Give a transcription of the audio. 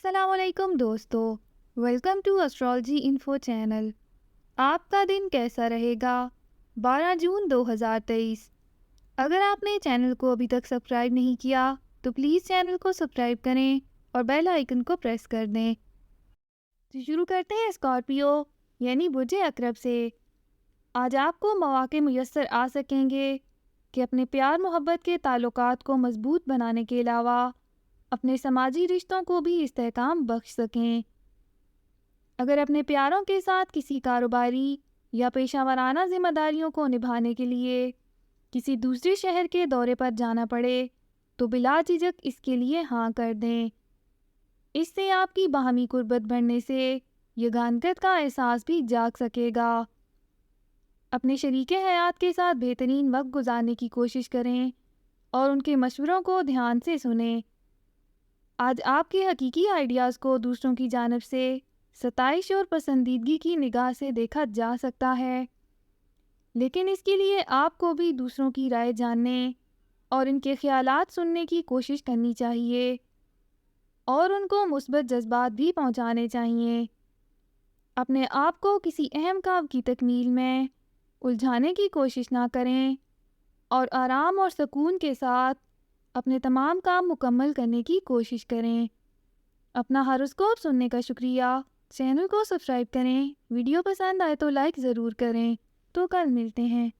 السلام علیکم دوستو، welcome to astrology info channel. آپ کا دن کیسا رہے گا؟ 12 جون 2023۔ اگر آپ نے چینل کو ابھی تک سبسکرائب نہیں کیا تو پلیز چینل کو سبسکرائب کریں اور بیل آئیکن کو پریس کر دیں۔ تو شروع کرتے ہیں اسکارپیو یعنی برج عقرب سے۔ آج آپ کو مواقع میسر آ سکیں گے کہ اپنے پیار محبت کے تعلقات کو مضبوط بنانے کے علاوہ اپنے سماجی رشتوں کو بھی استحکام بخش سکیں۔ اگر اپنے پیاروں کے ساتھ کسی کاروباری یا پیشہ ورانہ ذمہ داریوں کو نبھانے کے لیے کسی دوسرے شہر کے دورے پر جانا پڑے تو بلا جھجک اس کے لیے ہاں کر دیں۔ اس سے آپ کی باہمی قربت بڑھنے سے یگانگت کا احساس بھی جاگ سکے گا۔ اپنے شریک حیات کے ساتھ بہترین وقت گزارنے کی کوشش کریں اور ان کے مشوروں کو دھیان سے سنیں۔ آج آپ کے حقیقی آئیڈیاز کو دوسروں کی جانب سے ستائش اور پسندیدگی کی نگاہ سے دیکھا جا سکتا ہے، لیکن اس کے لیے آپ کو بھی دوسروں کی رائے جاننے اور ان کے خیالات سننے کی کوشش کرنی چاہیے اور ان کو مثبت جذبات بھی پہنچانے چاہیے۔ اپنے آپ کو کسی اہم کام کی تکمیل میں الجھانے کی کوشش نہ کریں اور آرام اور سکون کے ساتھ اپنے تمام کام مکمل کرنے کی کوشش کریں۔ اپنا ہاروسکوپ سننے کا شکریہ۔ چینل کو سبسکرائب کریں۔ ویڈیو پسند آئے تو لائک ضرور کریں۔ تو کل ملتے ہیں۔